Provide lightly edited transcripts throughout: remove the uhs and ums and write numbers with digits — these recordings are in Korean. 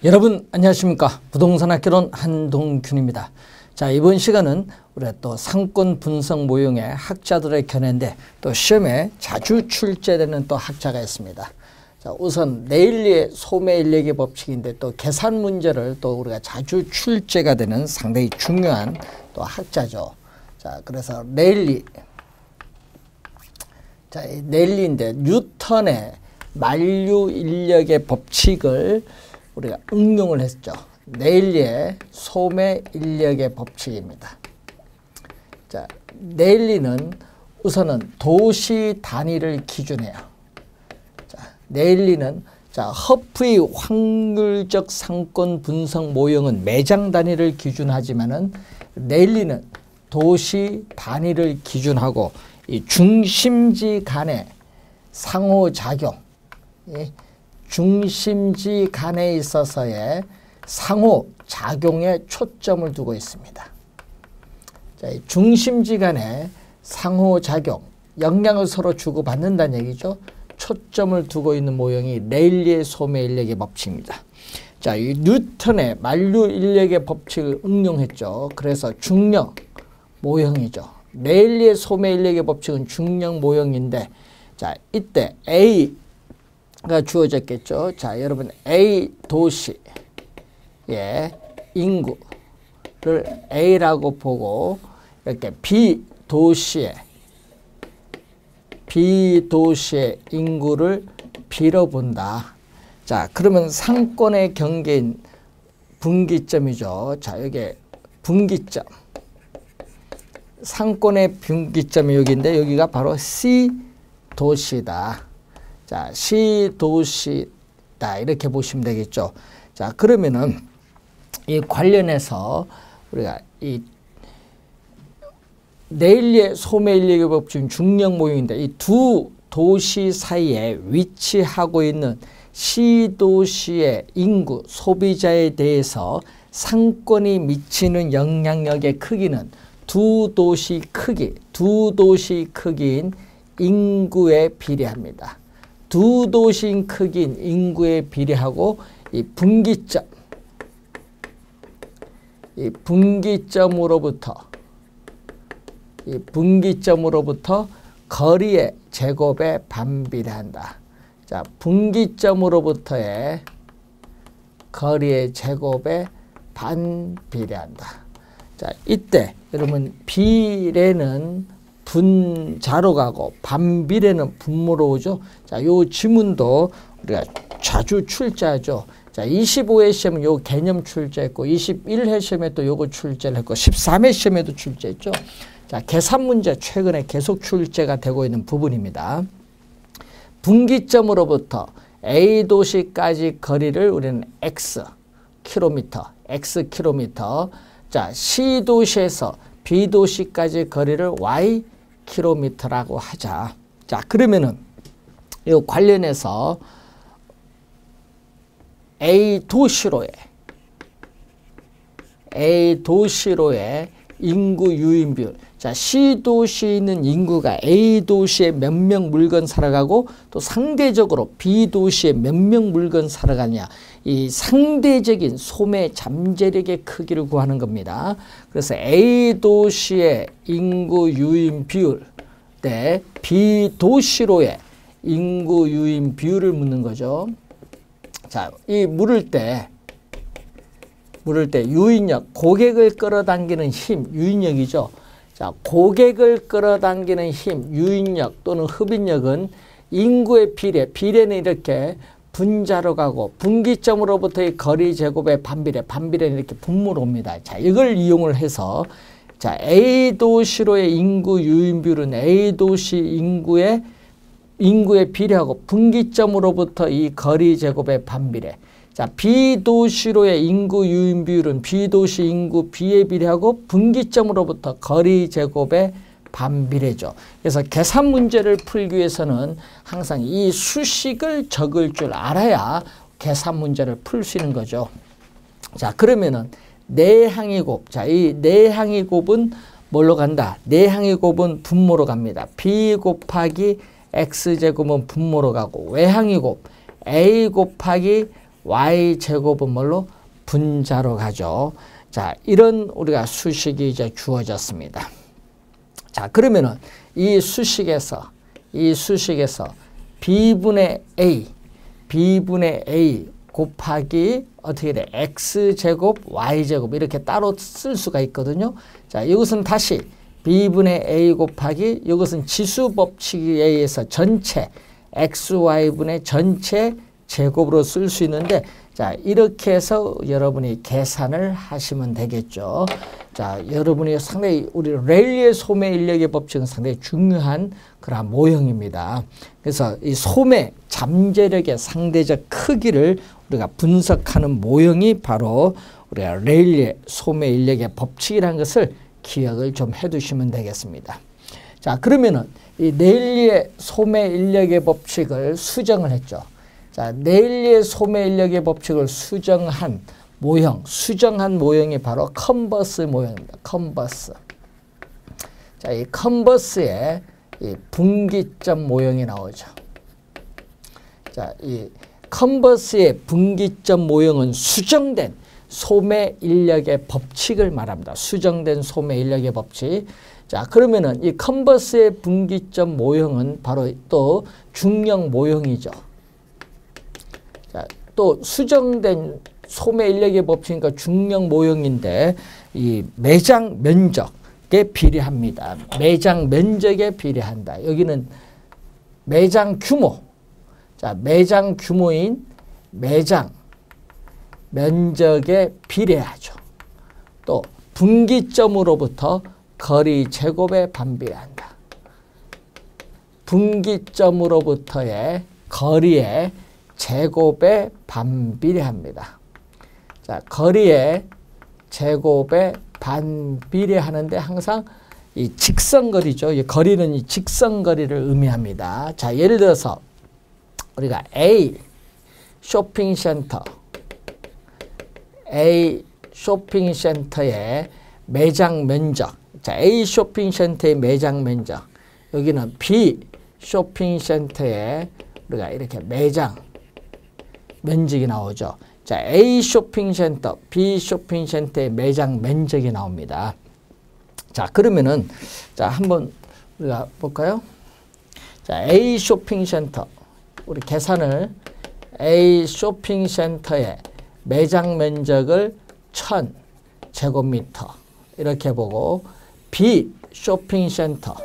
여러분 안녕하십니까. 부동산 학개론 한동균입니다. 자, 이번 시간은 우리가 또 상권 분석 모형의 학자들의 견해인데 또 시험에 자주 출제되는 또 학자가 있습니다. 자, 우선 레일리의 소매인력의 법칙인데 또 계산 문제를 또 우리가 자주 출제가 되는 상당히 중요한 또 학자죠. 자, 그래서 레일리. 자, 레일리인데 뉴턴의 만류인력의 법칙을 우리가 응용을 했죠. 레일리의 소매인력의 법칙입니다. 자, 레일리는 우선은 도시 단위를 기준해요. 자, 레일리는 허프의 확률적 상권 분석 모형은 매장 단위를 기준하지만은 레일리는 도시 단위를 기준하고 이 중심지 간의 상호작용, 중심지 간에 있어서의 상호작용에 초점을 두고 있습니다. 자, 이 중심지 간의 상호작용, 영향을 서로 주고받는다는 얘기죠. 초점을 두고 있는 모형이 레일리의 소매인력의 법칙입니다. 자, 이 뉴턴의 만류인력의 법칙을 응용했죠. 그래서 중력 모형이죠. 레일리의 소매인력의 법칙은 중력 모형인데, 자, 이때 A가 주어졌겠죠. 자, 여러분 A 도시의 인구를 A라고 보고 이렇게 B 도시의 인구를 B로 본다. 자, 그러면 상권의 경계인 분기점이죠. 자, 여기 분기점. 상권의 분기점이 여기인데 여기가 바로 C 도시다. 자, C 도시다. 이렇게 보시면 되겠죠. 자, 그러면은 이 관련해서 우리가 이 레일리의 소매인력의 법칙은 중력 모형인데 이 두 도시 사이에 위치하고 있는 C 도시의 인구, 소비자에 대해서 상권이 미치는 영향력의 크기는 두 도시 크기인 인구에 비례합니다. 두 도시 크기인 인구에 비례하고 이 분기점으로부터 거리의 제곱에 반비례한다. 자, 분기점으로부터의 거리의 제곱에 반비례한다. 자, 이때 여러분 비례는 분자로 가고 반비례는 분모로 오죠. 자, 요 지문도 우리가 자주 출제하죠. 자, 25회 시험은 요 개념 출제했고 21회 시험에 또 요거 출제를 했고 13회 시험에도 출제했죠. 자, 계산 문제 최근에 계속 출제가 되고 있는 부분입니다. 분기점으로부터 A 도시까지 거리를 우리는 X 킬로미터. 자, C 도시에서 B 도시까지 거리를 Y 킬로미터라고 하자. 자, 그러면은 이 관련해서 A 도시로의 인구 유인 비율. 자, C 도시에 있는 인구가 A 도시에 몇 명 물건 사러 가고 또 상대적으로 B 도시에 몇 명 물건 사러 가냐. 이 상대적인 소매 잠재력의 크기를 구하는 겁니다. 그래서 A 도시의 인구 유인 비율 대 B 도시로의 인구 유인 비율을 묻는 거죠. 자, 이 물을 때 유인력, 고객을 끌어당기는 힘, 유인력이죠. 자, 고객을 끌어당기는 힘, 유인력 또는 흡인력은 인구의 비례는 이렇게 분자로 가고 분기점으로부터의 거리 제곱의 반비례는 이렇게 분모로 옵니다. 자, 이걸 이용을 해서 자, A 도시로의 인구 유인 비율은 A 도시 인구에 비례하고 분기점으로부터 이 거리 제곱의 반비례. 자, B 도시로의 인구 유인 비율은 B 도시 인구 B에 비례하고 분기점으로부터 거리 제곱의 반비례죠. 그래서 계산 문제를 풀기 위해서는 항상 이 수식을 적을 줄 알아야 계산 문제를 풀 수 있는 거죠. 자, 그러면은 내항의 곱. 자, 이 내항의 곱은 뭘로 간다? 내항의 곱은 분모로 갑니다. B 곱하기 X제곱은 분모로 가고 외항의 곱 A 곱하기 y제곱은 뭘로? 분자로 가죠. 자, 이런 우리가 수식이 이제 주어졌습니다. 자, 그러면은 이 수식에서 b분의 a 곱하기 어떻게 돼? x제곱, y제곱 이렇게 따로 쓸 수가 있거든요. 자, 이것은 다시 b분의 a 곱하기 이것은 지수 법칙에 의해서 전체 xy분의 전체 제곱으로 쓸 수 있는데 자, 이렇게 해서 여러분이 계산을 하시면 되겠죠. 자, 여러분이 상당히 우리 레일리의 소매 인력의 법칙은 상당히 중요한 그런 모형입니다. 그래서 이 소매 잠재력의 상대적 크기를 우리가 분석하는 모형이 바로 우리가 레일리의 소매 인력의 법칙이라는 것을 기억을 좀 해두시면 되겠습니다. 자, 그러면은 이 레일리의 소매 인력의 법칙을 수정을 했죠. 자, 레일리의 소매 인력의 법칙을 수정한 모형이 바로 컨버스 모형입니다. 컨버스. 자, 이 컨버스의 이 분기점 모형이 나오죠. 자, 이 컨버스의 분기점 모형은 수정된 소매 인력의 법칙을 말합니다. 수정된 소매 인력의 법칙. 자, 그러면은 이 컨버스의 분기점 모형은 바로 또 중력 모형이죠. 자, 또 수정된 소매 인력의 법칙이니까 중력 모형인데 이 매장 면적에 비례합니다. 매장 면적에 비례한다. 여기는 매장 규모. 자, 매장 규모인 매장 면적에 비례하죠. 또 분기점으로부터 거리 제곱에 반비례한다. 분기점으로부터의 거리의 제곱에 반비례합니다. 자, 거리의 제곱에 반비례하는데 항상 이 직선거리죠. 이 거리는 이 직선거리를 의미합니다. 자, 예를 들어서 우리가 A 쇼핑센터의 매장 면적. 자, A 쇼핑센터의 매장 면적. 여기는 B 쇼핑센터의 우리가 이렇게 매장 면적이 나오죠. 자, A 쇼핑센터, B 쇼핑센터의 매장 면적이 나옵니다. 자, 그러면은 자, 한번 우리가 볼까요? 자, A 쇼핑센터. 우리 계산을 A 쇼핑센터의 매장 면적을 1000제곱미터 이렇게 보고 B 쇼핑센터의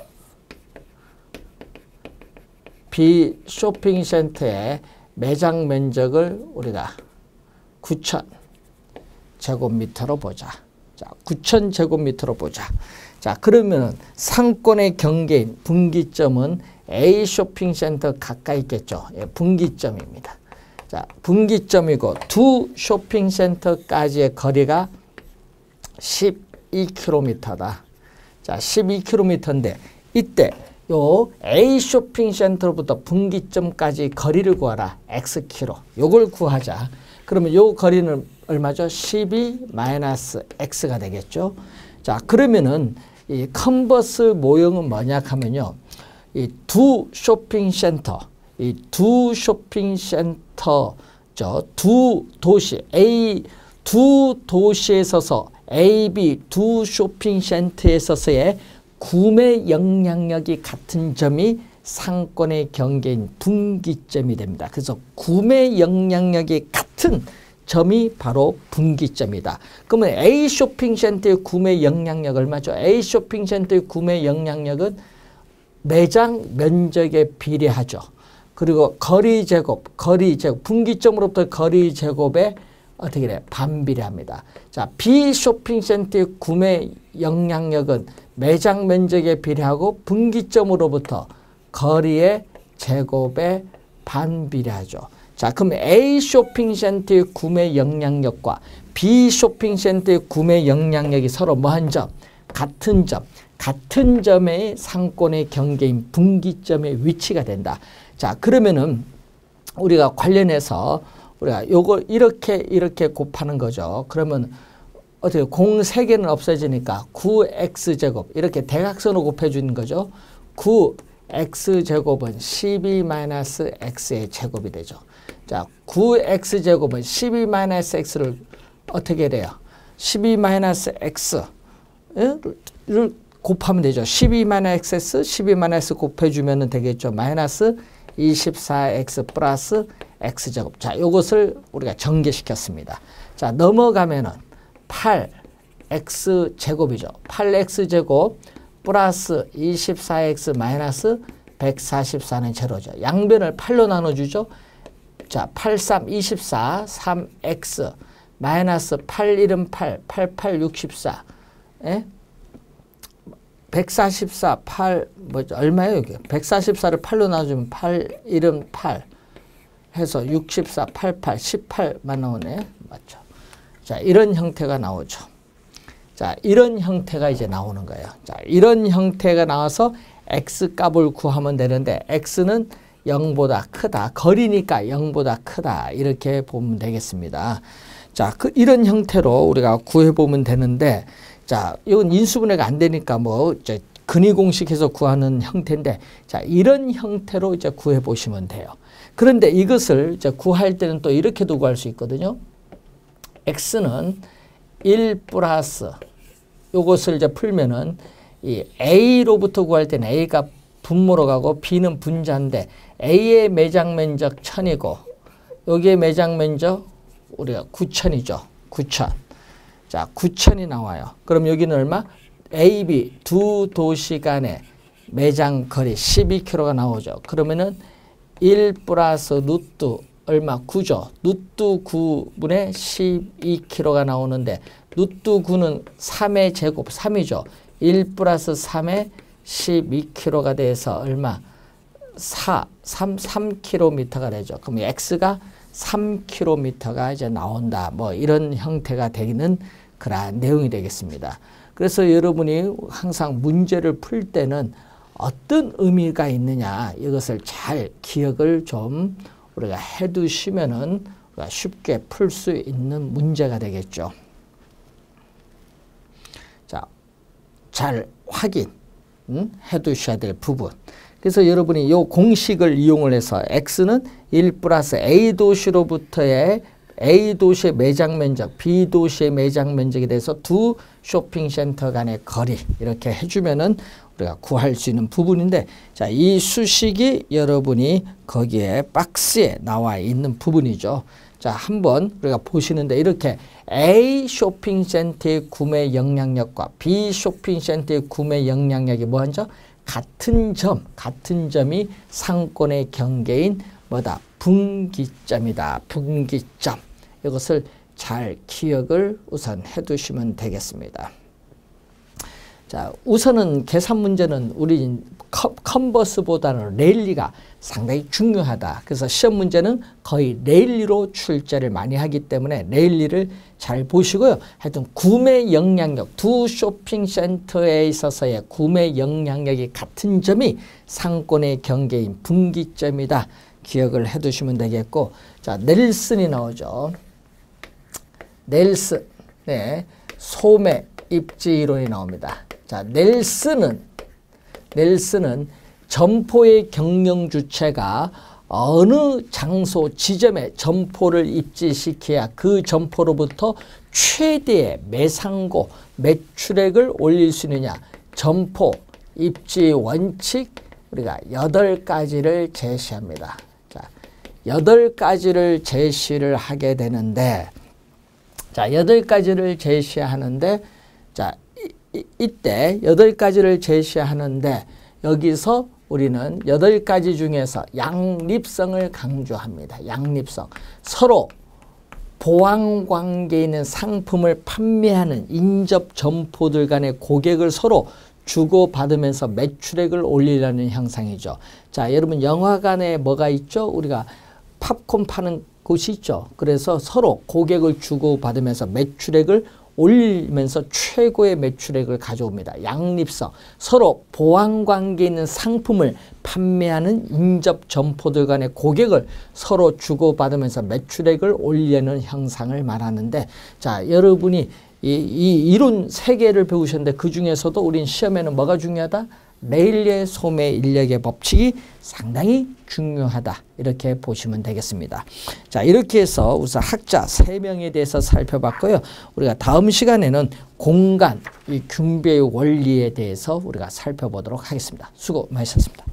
매장 면적을 우리가 9000제곱미터로 보자. 자, 9000제곱미터로 보자. 자, 그러면 상권의 경계인 분기점은 A 쇼핑센터 가까이 있겠죠. 예, 분기점입니다. 자, 분기점이고 두 쇼핑센터까지의 거리가 12km다. 자, 12km인데 이때 요 A 쇼핑센터로부터 분기점까지 거리를 구하라. X키로. 요걸 구하자. 그러면 요 거리는 얼마죠? 12-X가 되겠죠. 자, 그러면은 이 컨버스 모형은 뭐냐 하면요. 이 두 쇼핑센터, 두 도시, 두 도시에 서서 A, B 두 쇼핑센터에 서서의 구매 영향력이 같은 점이 상권의 경계인 분기점이 됩니다. 그래서 구매 영향력이 같은 점이 바로 분기점이다. 그러면 A 쇼핑센터의 구매 영향력 얼마죠? A 쇼핑센터의 구매 영향력은 매장 면적에 비례하죠. 그리고 거리 제곱, 분기점으로부터 거리 제곱에 어떻게 돼? 반비례합니다. 자, B 쇼핑센터의 구매 영향력은 매장 면적에 비례하고 분기점으로부터 거리의 제곱에 반비례하죠. 자, 그럼 A 쇼핑센터의 구매 영향력과 B 쇼핑센터의 구매 영향력이 서로 뭐한 점? 같은 점. 같은 점의 상권의 경계인 분기점의 위치가 된다. 자, 그러면은 우리가 관련해서 우리가 요걸 이렇게 곱하는 거죠. 그러면 어떻게 공 3개는 없어지니까 9x제곱 이렇게 대각선으로 곱해주는 거죠. 9x제곱은 12-x의 제곱이 되죠. 자, 자, 9x제곱은 12-x를 어떻게 돼요? 12-x 를 곱하면 되죠. 12-x, 12-x 곱해주면 되겠죠. 마이너스 24x 플러스 x제곱. 자, 요것을 우리가 전개시켰습니다. 자, 넘어가면은 8x제곱이죠. 8x제곱 플러스 24x 마이너스 144는 제로죠. 양변을 8로 나눠주죠. 자, 8, 3, 24, 3x 마이너스 8, 1은 8, 8, 8, 64. 예? 144, 8, 얼마예요, 이게? 144를 8로 나눠주면 8, 1은 8 해서 64, 88, 18만 나오네. 맞죠? 자, 이런 형태가 나오죠. 자, 이런 형태가 이제 나오는 거예요. 자, 이런 형태가 나와서 x 값을 구하면 되는데 x는 0보다 크다. 거리니까 0보다 크다. 이렇게 보면 되겠습니다. 자, 이런 형태로 우리가 구해보면 되는데, 자, 이건 인수분해가 안 되니까 뭐, 이제 근위 공식에서 구하는 형태인데, 자, 이런 형태로 이제 구해보시면 돼요. 그런데 이것을 이제 구할 때는 또 이렇게도 구할 수 있거든요. x는 1 플러스, 요것을 이제 풀면은, 이 a로부터 구할 때는 a가 분모로 가고 b는 분자인데, a의 매장 면적 1000이고, 여기에 매장 면적 우리가 9000이죠. 9000. 자, 9000이 나와요. 그럼 여기는 얼마? A, B 두 도시 간의 매장 거리 12km가 나오죠. 그러면은 1 플러스 루트 얼마? 9죠. 루트 9분의 12km가 나오는데 루트 9는 3의 제곱 3이죠. 1 플러스 3의 12km가 돼서 얼마? 3km가 되죠. 그럼 x가 3km가 이제 나온다. 뭐 이런 형태가 되는 그러한 내용이 되겠습니다. 그래서 여러분이 항상 문제를 풀 때는 어떤 의미가 있느냐 이것을 잘 기억을 좀 우리가 해두시면은 우리가 쉽게 풀 수 있는 문제가 되겠죠. 자, 잘 확인 해두셔야 될 부분. 그래서 여러분이 이 공식을 이용을 해서 x는 1 플러스 A 도시로부터의 A 도시의 매장 면적, B 도시의 매장 면적에 대해서 두 쇼핑센터 간의 거리 이렇게 해주면은 우리가 구할 수 있는 부분인데, 자, 이 수식이 여러분이 거기에 박스에 나와 있는 부분이죠. 자, 한번 우리가 보시는데 이렇게 A 쇼핑센터의 구매 영향력과 B 쇼핑센터의 구매 영향력이 뭐하죠? 같은 점이 상권의 경계인 뭐다? 분기점이다. 분기점. 이것을 잘 기억을 우선 해두시면 되겠습니다. 자, 우선은 계산 문제는 우리 컨버스보다는 레일리가 상당히 중요하다. 그래서 시험 문제는 거의 레일리로 출제를 많이 하기 때문에 레일리를 잘 보시고요. 하여튼 구매 영향력, 두 쇼핑센터에 있어서의 구매 영향력이 같은 점이 상권의 경계인 분기점이다. 기억을 해두시면 되겠고, 자, 넬슨이 나오죠. 넬슨, 네, 소매 입지 이론이 나옵니다. 자, 넬슨은 점포의 경영 주체가 어느 장소 지점에 점포를 입지시켜야 그 점포로부터 최대의 매상고 매출액을 올릴 수 있느냐. 점포 입지 원칙 우리가 8가지를 제시합니다. 자, 8가지를 제시를 하게 되는데, 자, 8가지를 제시하는데, 자, 이때 8가지를 제시하는데 여기서 우리는 8가지 중에서 양립성을 강조합니다. 양립성. 서로 보완관계에 있는 상품을 판매하는 인접 점포들 간의 고객을 서로 주고받으면서 매출액을 올리려는 형상이죠. 자, 여러분 영화관에 뭐가 있죠? 우리가 팝콘 파는 곳이 있죠. 그래서 서로 고객을 주고받으면서 매출액을 올리면서 최고의 매출액을 가져옵니다. 양립성. 서로 보완관계에 있는 상품을 판매하는 인접 점포들 간의 고객을 서로 주고받으면서 매출액을 올리는 형상을 말하는데, 자, 여러분이 이 이론 3개를 배우셨는데 그 중에서도 우린 시험에는 뭐가 중요하다? 레일리의 소매 인력의 법칙이 상당히 중요하다. 이렇게 보시면 되겠습니다. 자, 이렇게 해서 우선 학자 3명에 대해서 살펴봤고요. 우리가 다음 시간에는 공간, 이 균배의 원리에 대해서 우리가 살펴보도록 하겠습니다. 수고 많으셨습니다.